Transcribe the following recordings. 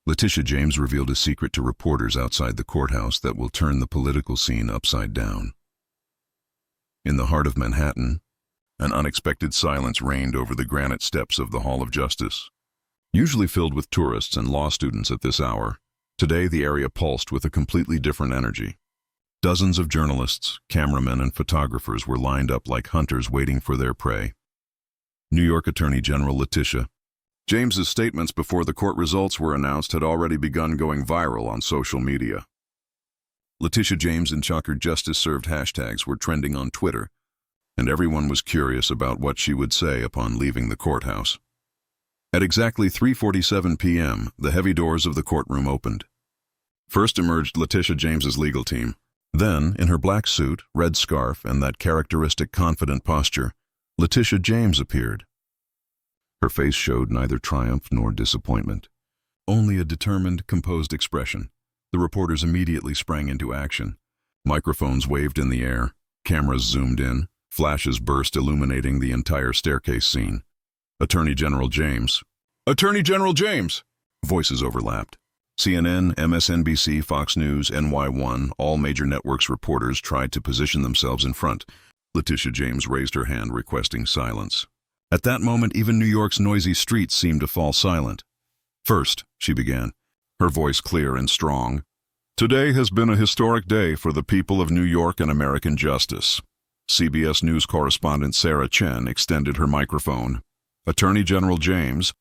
Letitia James revealed a secret to reporters outside the courthouse that will turn the political scene upside down. In the heart of Manhattan, an unexpected silence reigned over the granite steps of the Hall of Justice. Usually filled with tourists and law students at this hour, today the area pulsed with a completely different energy. Dozens of journalists, cameramen, and photographers were lined up like hunters waiting for their prey. New York Attorney General Letitia James's statements before the court results were announced had already begun going viral on social media. Letitia James and Chocolate Justice Served hashtags were trending on Twitter, and everyone was curious about what she would say upon leaving the courthouse. At exactly 3:47 p.m., the heavy doors of the courtroom opened. First emerged Letitia James's legal team. Then, in her black suit, red scarf, and that characteristic confident posture, Letitia James appeared. Her face showed neither triumph nor disappointment, only a determined, composed expression. The reporters immediately sprang into action. Microphones waved in the air, cameras zoomed in, flashes burst illuminating the entire staircase scene. Attorney General James. Attorney General James! Voices overlapped. CNN, MSNBC, Fox News, NY1, all major networks' reporters tried to position themselves in front. Letitia James raised her hand requesting silence. At that moment, even New York's noisy streets seemed to fall silent. First, she began, her voice clear and strong. Today has been a historic day for the people of New York and American justice. CBS News correspondent Sarah Chen extended her microphone. Attorney General James,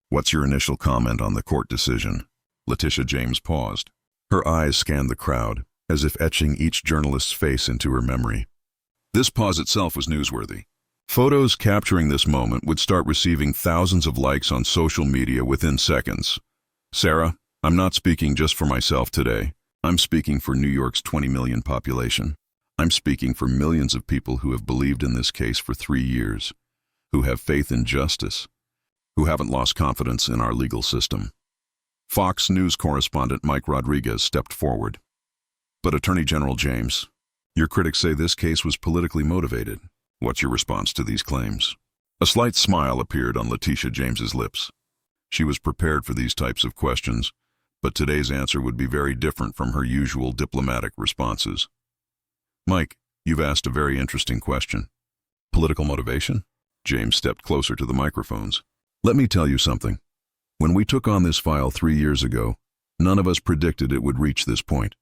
what's your initial comment on the court decision? Letitia James paused. Her eyes scanned the crowd, as if etching each journalist's face into her memory. This pause itself was newsworthy. Photos capturing this moment would start receiving thousands of likes on social media within seconds. Sarah, I'm not speaking just for myself today. I'm speaking for New York's 20 million population. I'm speaking for millions of people who have believed in this case for 3 years, who have faith in justice, who haven't lost confidence in our legal system. Fox News correspondent Mike Rodriguez stepped forward. But Attorney General James, your critics say this case was politically motivated. What's your response to these claims? A slight smile appeared on Letitia James's lips. She was prepared for these types of questions, but today's answer would be very different from her usual diplomatic responses. Mike, you've asked a very interesting question. Political motivation? James stepped closer to the microphones. Let me tell you something. When we took on this file 3 years ago, none of us predicted it would reach this point.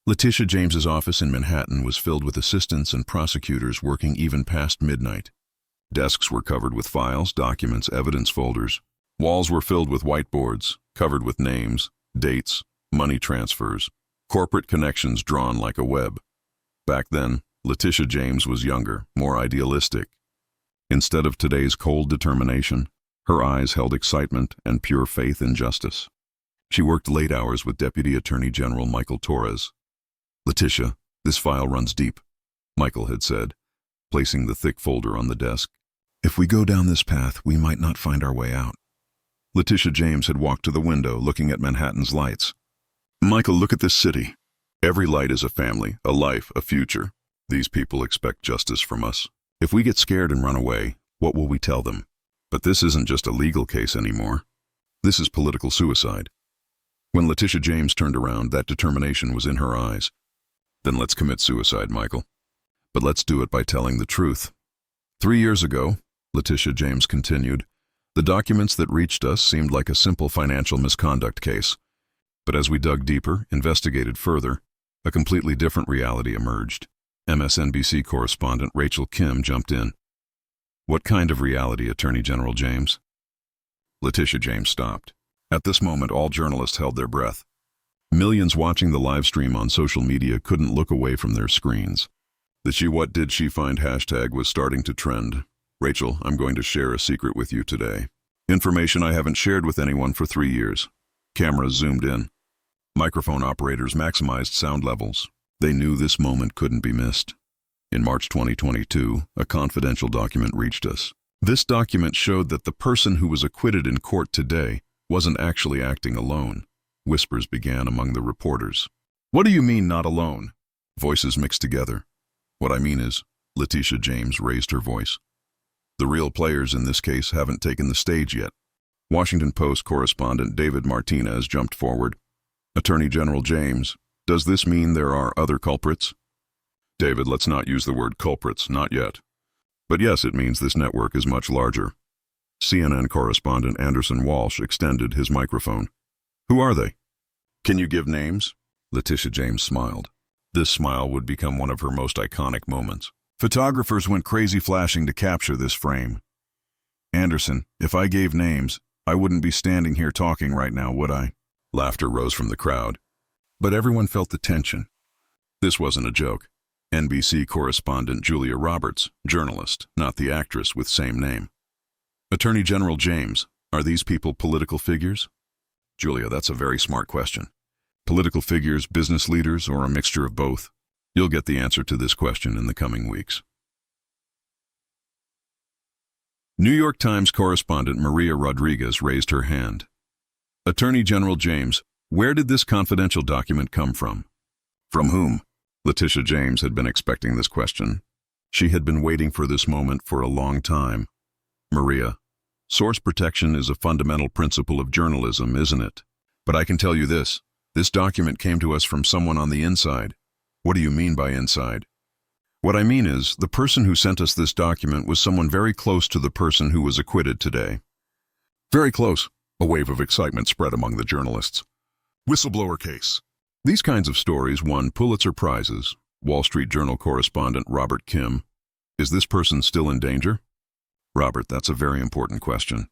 Letitia James's office in Manhattan was filled with assistants and prosecutors working even past midnight. Desks were covered with files, documents, evidence folders. Walls were filled with whiteboards, covered with names, dates, money transfers, corporate connections drawn like a web. Back then, Letitia James was younger, more idealistic. Instead of today's cold determination, her eyes held excitement and pure faith in justice. She worked late hours with Deputy Attorney General Michael Torres. Letitia, this file runs deep, Michael had said, placing the thick folder on the desk. If we go down this path, we might not find our way out. Letitia James had walked to the window, looking at Manhattan's lights. Michael, look at this city. Every light is a family, a life, a future. These people expect justice from us. If we get scared and run away, what will we tell them? But this isn't just a legal case anymore. This is political suicide. When Letitia James turned around, that determination was in her eyes. Then let's commit suicide, Michael. But let's do it by telling the truth. 3 years ago, Letitia James continued, the documents that reached us seemed like a simple financial misconduct case. But as we dug deeper, investigated further, a completely different reality emerged. MSNBC correspondent Rachel Kim jumped in. What kind of reality, Attorney General James? Letitia James stopped. At this moment, all journalists held their breath. Millions watching the live stream on social media couldn't look away from their screens. The "what did she find" hashtag was starting to trend. Rachel, I'm going to share a secret with you today. Information I haven't shared with anyone for 3 years. Cameras zoomed in. Microphone operators maximized sound levels. They knew this moment couldn't be missed. In March 2022, a confidential document reached us. This document showed that the person who was acquitted in court today wasn't actually acting alone. Whispers began among the reporters. What do you mean, not alone? Voices mixed together. What I mean is, Letitia James raised her voice. The real players in this case haven't taken the stage yet. Washington Post correspondent David Martinez jumped forward. Attorney General James, does this mean there are other culprits? David, let's not use the word culprits, not yet. But yes, it means this network is much larger. CNN correspondent Anderson Walsh extended his microphone. Who are they? Can you give names? Letitia James smiled. This smile would become one of her most iconic moments. Photographers went crazy flashing to capture this frame. Anderson, if I gave names, I wouldn't be standing here talking right now, would I? Laughter rose from the crowd. But everyone felt the tension. This wasn't a joke. NBC correspondent Julia Roberts, journalist, not the actress with same name. Attorney General James, are these people political figures? Julia, that's a very smart question. Political figures, business leaders, or a mixture of both? You'll get the answer to this question in the coming weeks. New York Times correspondent Maria Rodriguez raised her hand. Attorney General James, where did this confidential document come from? From whom? Letitia James had been expecting this question. She had been waiting for this moment for a long time. Maria, source protection is a fundamental principle of journalism, isn't it? But I can tell you this document came to us from someone on the inside. What do you mean by inside? What I mean is, the person who sent us this document was someone very close to the person who was acquitted today. Very close. A wave of excitement spread among the journalists. Whistleblower case. These kinds of stories won Pulitzer Prizes. Wall Street Journal correspondent Robert Kim. Is this person still in danger? Robert, that's a very important question.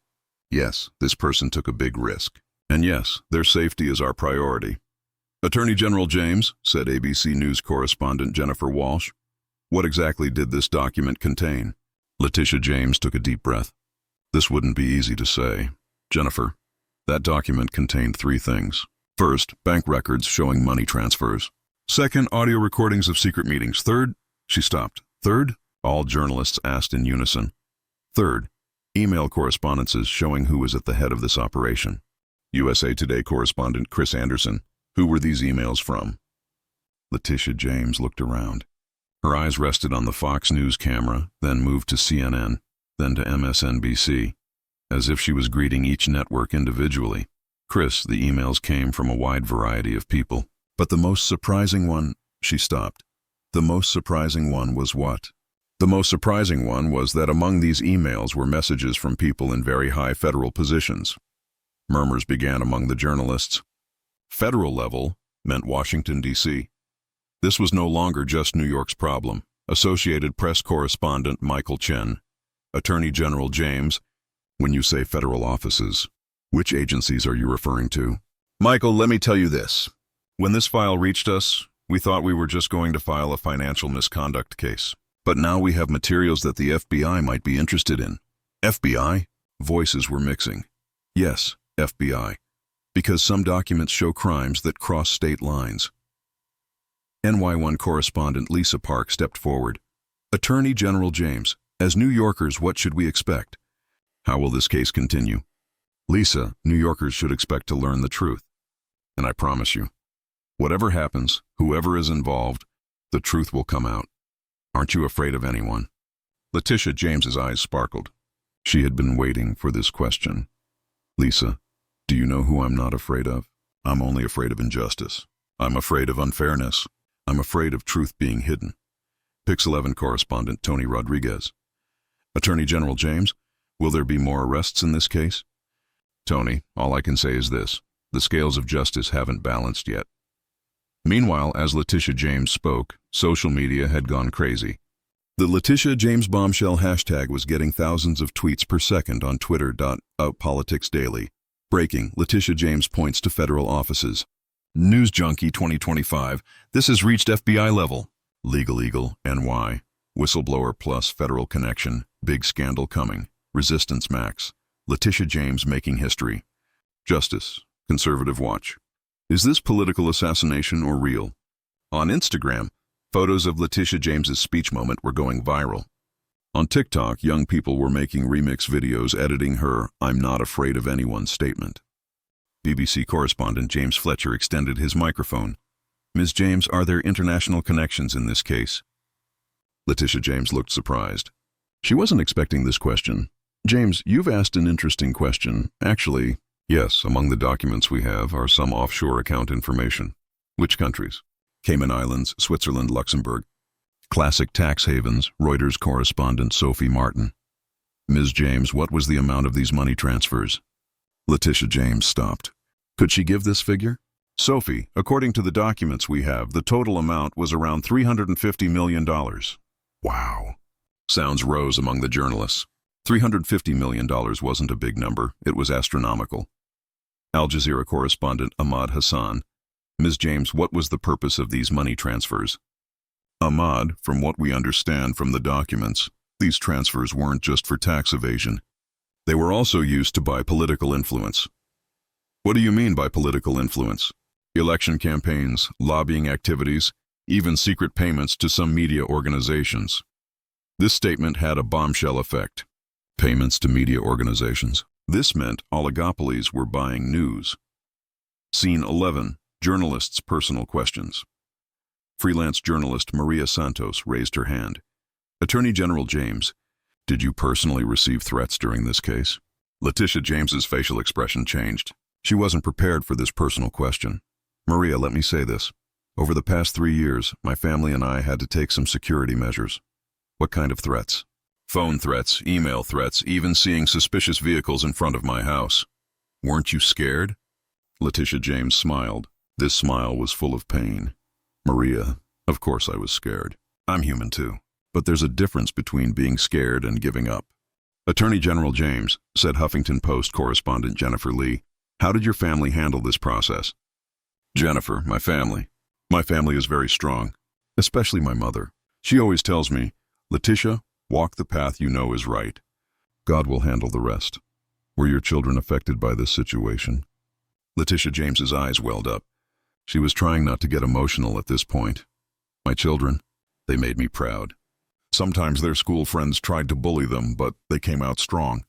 Yes, this person took a big risk. And yes, their safety is our priority. Attorney General James, said ABC News correspondent Jennifer Walsh. What exactly did this document contain? Letitia James took a deep breath. This wouldn't be easy to say. Jennifer, that document contained 3 things. First, bank records showing money transfers. Second, audio recordings of secret meetings. Third, she stopped. Third, all journalists asked in unison. Third, email correspondences showing who was at the head of this operation. USA Today correspondent Chris Anderson, who were these emails from? Letitia James looked around. Her eyes rested on the Fox News camera, then moved to CNN, then to MSNBC, as if she was greeting each network individually. Chris, the emails came from a wide variety of people. But the most surprising one, she stopped. The most surprising one was what? The most surprising one was that among these emails were messages from people in very high federal positions. Murmurs began among the journalists. Federal level meant Washington, D.C. This was no longer just New York's problem. Associated Press correspondent Michael Chen, Attorney General James, when you say federal offices, which agencies are you referring to? Michael, let me tell you this. When this file reached us, we thought we were just going to file a financial misconduct case. But now we have materials that the FBI might be interested in. FBI? Voices were mixing. Yes, FBI. Because some documents show crimes that cross state lines. NY1 correspondent Lisa Park stepped forward. Attorney General James, as New Yorkers, what should we expect? How will this case continue? Lisa, New Yorkers should expect to learn the truth. And I promise you, whatever happens, whoever is involved, the truth will come out. Aren't you afraid of anyone? Letitia James's eyes sparkled. She had been waiting for this question. Lisa, do you know who I'm not afraid of? I'm only afraid of injustice. I'm afraid of unfairness. I'm afraid of truth being hidden. Pix 11 correspondent Tony Rodriguez. Attorney General James, will there be more arrests in this case? Tony, all I can say is this. The scales of justice haven't balanced yet. Meanwhile, as Letitia James spoke, social media had gone crazy. The Letitia James bombshell hashtag was getting thousands of tweets per second on Twitter. Politics Daily. Breaking, Letitia James points to federal offices. News Junkie 2025, this has reached FBI level. Legal Eagle, NY. Whistleblower plus federal connection, big scandal coming. Resistance Max. Letitia James making history. Justice, Conservative Watch. Is this political assassination or real? On Instagram, photos of Letitia James's speech moment were going viral. On TikTok, young people were making remix videos editing her "I'm not afraid of anyone" statement. BBC correspondent James Fletcher extended his microphone. Ms. James, are there international connections in this case? Letitia James looked surprised. She wasn't expecting this question. James, you've asked an interesting question. Actually, yes, among the documents we have are some offshore account information. Which countries? Cayman Islands, Switzerland, Luxembourg. Classic tax havens, Reuters correspondent Sophie Martin. Ms. James, what was the amount of these money transfers? Letitia James stopped. Could she give this figure? Sophie, according to the documents we have, the total amount was around $350 million. Wow. Sounds rose among the journalists. $350 million wasn't a big number, it was astronomical. Al Jazeera correspondent Ahmad Hassan. Ms. James, what was the purpose of these money transfers? Ahmad, from what we understand from the documents, these transfers weren't just for tax evasion. They were also used to buy political influence. What do you mean by political influence? Election campaigns, lobbying activities, even secret payments to some media organizations. This statement had a bombshell effect. Payments to media organizations. This meant oligopolies were buying news. Scene 11. Journalists' personal questions. Freelance journalist Maria Santos raised her hand. Attorney General James, did you personally receive threats during this case? Letitia James's facial expression changed. She wasn't prepared for this personal question. Maria, let me say this. Over the past 3 years, my family and I had to take some security measures. What kind of threats? Phone threats, email threats, even seeing suspicious vehicles in front of my house. Weren't you scared? Letitia James smiled. This smile was full of pain. Maria, of course I was scared. I'm human too. But there's a difference between being scared and giving up. Attorney General James, said Huffington Post correspondent Jennifer Lee, how did your family handle this process? Jennifer, my family. My family is very strong, especially my mother. She always tells me, Letitia, walk the path you know is right. God will handle the rest. Were your children affected by this situation? Letitia James's eyes welled up. She was trying not to get emotional at this point. My children, they made me proud. Sometimes their school friends tried to bully them, but they came out strong.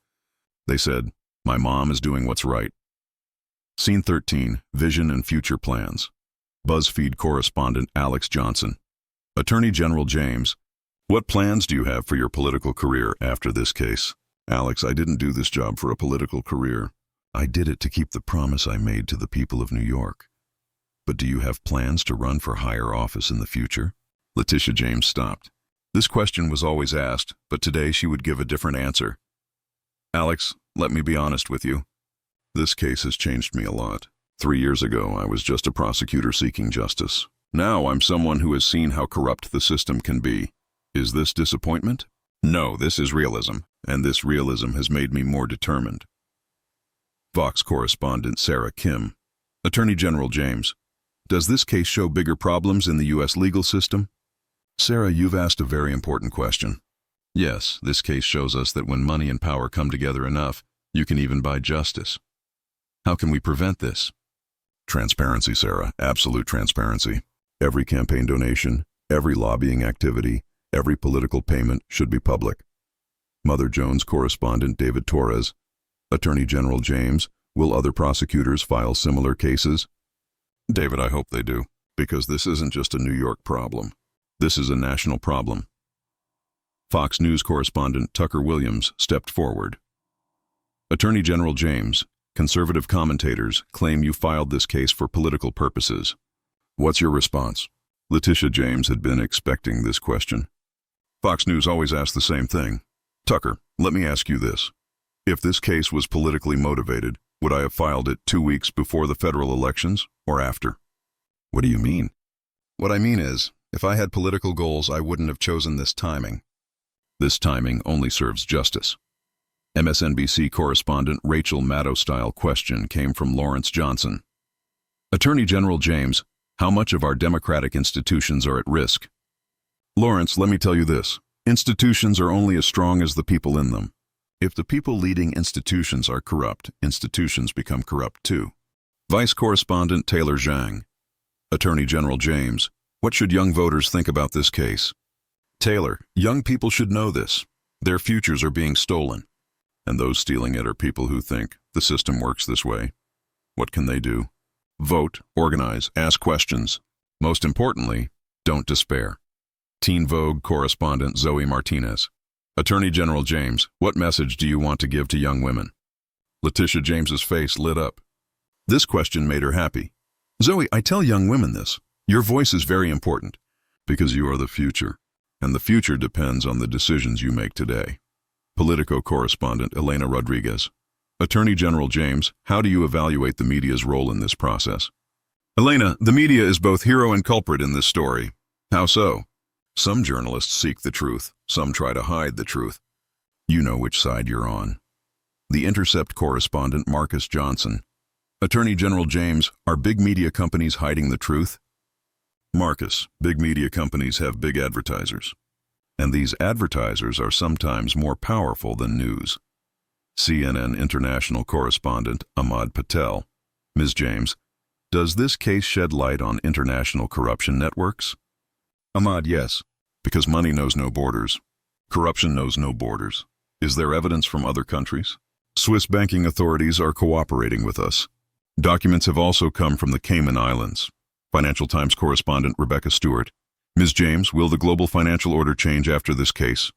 They said, my mom is doing what's right. Scene 13, Vision and Future Plans. BuzzFeed correspondent Alex Johnson. Attorney General James, what plans do you have for your political career after this case? Alex, I didn't do this job for a political career. I did it to keep the promise I made to the people of New York. But do you have plans to run for higher office in the future? Letitia James stopped. This question was always asked, but today she would give a different answer. Alex, let me be honest with you. This case has changed me a lot. 3 years ago, I was just a prosecutor seeking justice. Now I'm someone who has seen how corrupt the system can be. Is this disappointment? No, this is realism, and this realism has made me more determined. Vox correspondent Sarah Kim. Attorney General James, does this case show bigger problems in the U.S. legal system? Sarah, you've asked a very important question. Yes, this case shows us that when money and power come together enough, you can even buy justice. How can we prevent this? Transparency, Sarah, absolute transparency. Every campaign donation, every lobbying activity, every political payment should be public. Mother Jones correspondent David Torres. Attorney General James, will other prosecutors file similar cases? David, I hope they do, because this isn't just a New York problem. This is a national problem. Fox News correspondent Tucker Williams stepped forward. Attorney General James, conservative commentators claim you filed this case for political purposes. What's your response? Letitia James had been expecting this question. Fox News always asks the same thing. Tucker, let me ask you this. If this case was politically motivated, would I have filed it 2 weeks before the federal elections or after? What do you mean? What I mean is, if I had political goals, I wouldn't have chosen this timing. This timing only serves justice. MSNBC correspondent Rachel Maddow-style question came from Lawrence Johnson. Attorney General James, how much of our democratic institutions are at risk? Lawrence, let me tell you this. Institutions are only as strong as the people in them. If the people leading institutions are corrupt, institutions become corrupt too. Vice Correspondent Taylor Zhang. Attorney General James, what should young voters think about this case? Taylor, young people should know this. Their futures are being stolen. And those stealing it are people who think the system works this way. What can they do? Vote, organize, ask questions. Most importantly, don't despair. Teen Vogue correspondent Zoe Martinez. Attorney General James, what message do you want to give to young women? Letitia James's face lit up. This question made her happy. Zoe, I tell young women this. Your voice is very important, because you are the future, and the future depends on the decisions you make today. Politico correspondent Elena Rodriguez. Attorney General James, how do you evaluate the media's role in this process? Elena, the media is both hero and culprit in this story. How so? Some journalists seek the truth, some try to hide the truth. You know which side you're on. The Intercept correspondent Marcus Johnson. Attorney General James, are big media companies hiding the truth? Marcus, big media companies have big advertisers. And these advertisers are sometimes more powerful than news. CNN international correspondent Ahmad Patel. Ms. James, does this case shed light on international corruption networks? Ahmad, yes, because money knows no borders. Corruption knows no borders. Is there evidence from other countries? Swiss banking authorities are cooperating with us. Documents have also come from the Cayman Islands. Financial Times correspondent Rebecca Stewart. Ms. James, will the global financial order change after this case?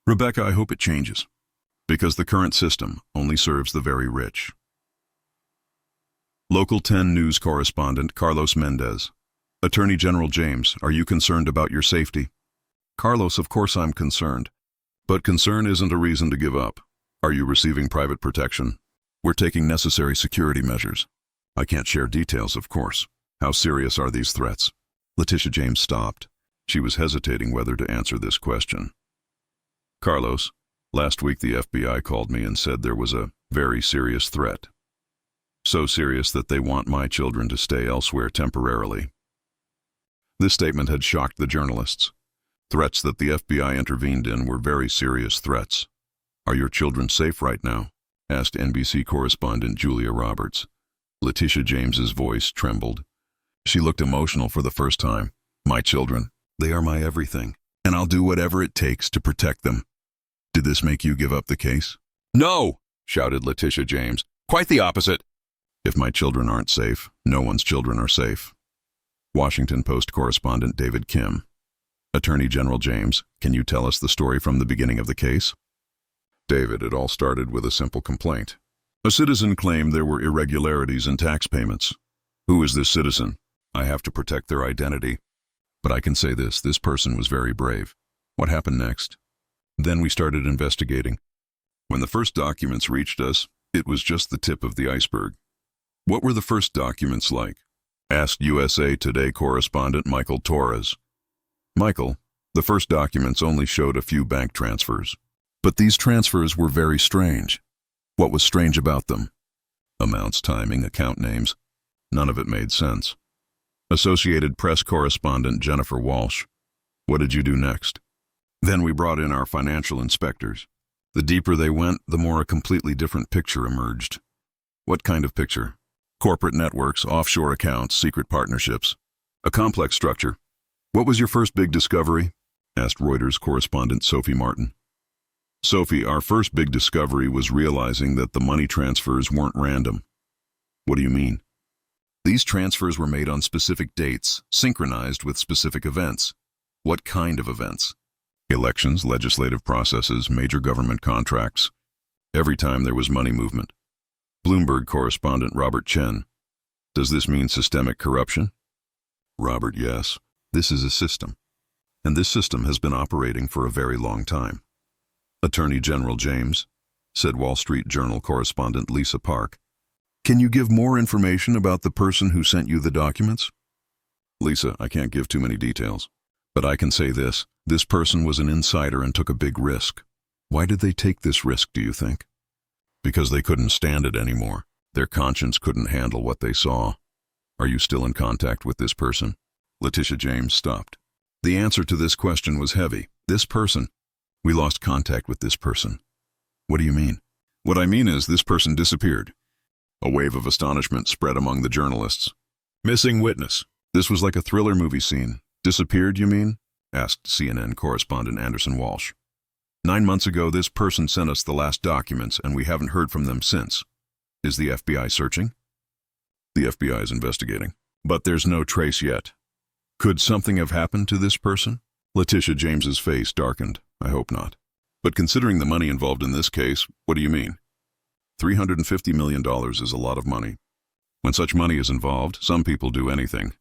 Rebecca, I hope it changes, because the current system only serves the very rich. Local 10 News correspondent Carlos Mendez. Attorney General James, are you concerned about your safety? Carlos, of course I'm concerned. But concern isn't a reason to give up. Are you receiving private protection? We're taking necessary security measures. I can't share details, of course. How serious are these threats? Letitia James stopped. She was hesitating whether to answer this question. Carlos, last week the FBI called me and said there was a very serious threat. So serious that they want my children to stay elsewhere temporarily. This statement had shocked the journalists. Threats that the FBI intervened in were very serious threats. Are your children safe right now? Asked NBC correspondent Julia Roberts. Letitia James's voice trembled. She looked emotional for the first time. My children, they are my everything, and I'll do whatever it takes to protect them. Did this make you give up the case? No, shouted Letitia James. Quite the opposite. If my children aren't safe, no one's children are safe. Washington Post correspondent David Kim. Attorney General James, can you tell us the story from the beginning of the case? David, it all started with a simple complaint. A citizen claimed there were irregularities in tax payments. Who is this citizen? I have to protect their identity. But I can say this person was very brave. What happened next? Then we started investigating. When the first documents reached us, it was just the tip of the iceberg. What were the first documents like? Asked USA Today correspondent Michael Torres. Michael, the first documents only showed a few bank transfers. But these transfers were very strange. What was strange about them? Amounts, timing, account names. None of it made sense. Associated Press correspondent Jennifer Walsh. What did you do next? Then we brought in our financial inspectors. The deeper they went, the more a completely different picture emerged. What kind of picture? Corporate networks, offshore accounts, secret partnerships. A complex structure. What was your first big discovery? Asked Reuters correspondent Sophie Martin. Sophie, our first big discovery was realizing that the money transfers weren't random. What do you mean? These transfers were made on specific dates, synchronized with specific events. What kind of events? Elections, legislative processes, major government contracts. Every time there was money movement. Bloomberg correspondent Robert Chen. Does this mean systemic corruption? Robert, yes. This is a system. And this system has been operating for a very long time. Attorney General James, said Wall Street Journal correspondent Lisa Park. Can you give more information about the person who sent you the documents? Lisa, I can't give too many details. But I can say this person was an insider and took a big risk. Why did they take this risk, do you think? Because they couldn't stand it anymore. Their conscience couldn't handle what they saw. Are you still in contact with this person? Letitia James stopped. The answer to this question was heavy. This person. We lost contact with this person. What do you mean? What I mean is this person disappeared. A wave of astonishment spread among the journalists. Missing witness. This was like a thriller movie scene. Disappeared, you mean? Asked CNN correspondent Anderson Walsh. 9 months ago, this person sent us the last documents, and we haven't heard from them since. Is the FBI searching? The FBI is investigating. But there's no trace yet. Could something have happened to this person? Letitia James's face darkened. I hope not. But considering the money involved in this case, what do you mean? $350 million is a lot of money. When such money is involved, some people do anything.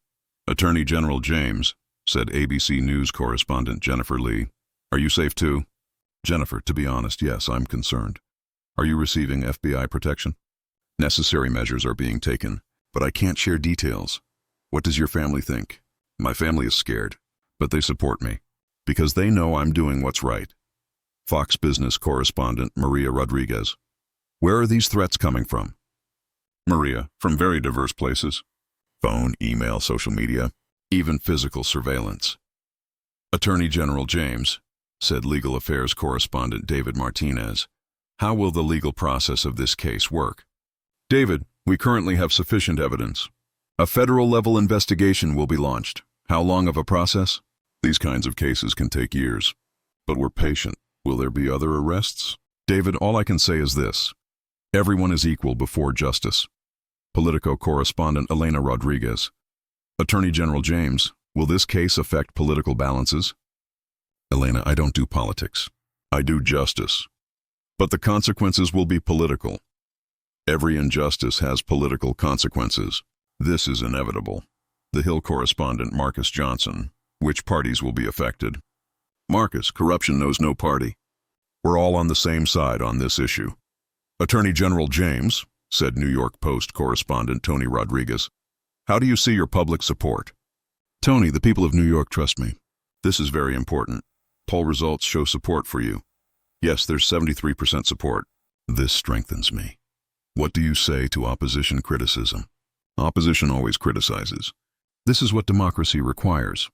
Attorney General James, said ABC News correspondent Jennifer Lee. Are you safe too? Jennifer, to be honest, yes, I'm concerned. Are you receiving FBI protection? Necessary measures are being taken, but I can't share details. What does your family think? My family is scared, but they support me, because they know I'm doing what's right. Fox Business correspondent Maria Rodriguez. Where are these threats coming from? Maria, from very diverse places. Phone, email, social media, even physical surveillance. Attorney General James, said legal affairs correspondent David Martinez. How will the legal process of this case work? David, we currently have sufficient evidence. A federal-level investigation will be launched. How long of a process? These kinds of cases can take years. But we're patient. Will there be other arrests? David, all I can say is this. Everyone is equal before justice. Politico correspondent Elena Rodriguez. Attorney General James, will this case affect political balances? Elena, I don't do politics. I do justice. But the consequences will be political. Every injustice has political consequences. This is inevitable. The Hill correspondent Marcus Johnson. Which parties will be affected? Marcus, corruption knows no party. We're all on the same side on this issue. Attorney General James, said New York Post correspondent Tony Rodriguez. How do you see your public support? Tony, the people of New York trust me. This is very important. Poll results show support for you. Yes, there's 73% support. This strengthens me. What do you say to opposition criticism? Opposition always criticizes. This is what democracy requires.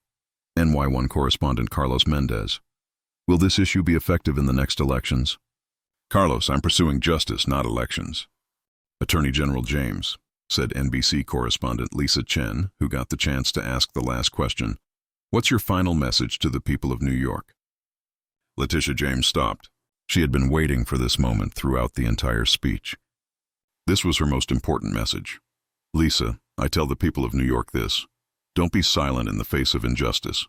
NY1 correspondent Carlos Mendez. Will this issue be effective in the next elections? Carlos, I'm pursuing justice, not elections. Attorney General James, said NBC correspondent Lisa Chen, who got the chance to ask the last question. What's your final message to the people of New York? Letitia James stopped. She had been waiting for this moment throughout the entire speech. This was her most important message. Lisa, I tell the people of New York this. Don't be silent in the face of injustice.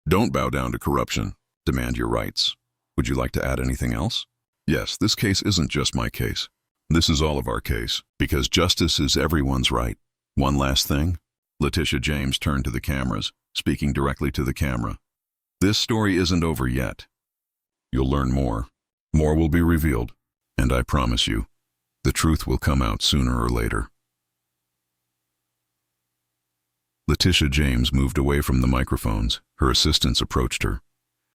Don't bow down to corruption. Demand your rights. Would you like to add anything else? Yes, this case isn't just my case. This is all of our case, because justice is everyone's right. One last thing. Letitia James turned to the cameras, speaking directly to the camera. This story isn't over yet. You'll learn more. More will be revealed. And I promise you, the truth will come out sooner or later. Letitia James moved away from the microphones. Her assistants approached her.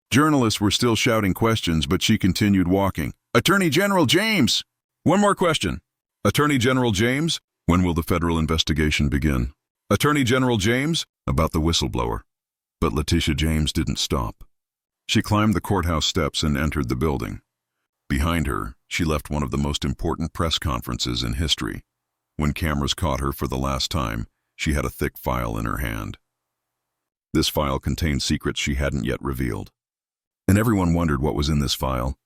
Journalists were still shouting questions, but she continued walking. Attorney General James! One more question. Attorney General James, when will the federal investigation begin? Attorney General James, about the whistleblower. But Letitia James didn't stop. She climbed the courthouse steps and entered the building. Behind her, she left one of the most important press conferences in history. When cameras caught her for the last time, she had a thick file in her hand. This file contained secrets she hadn't yet revealed. And everyone wondered what was in this file.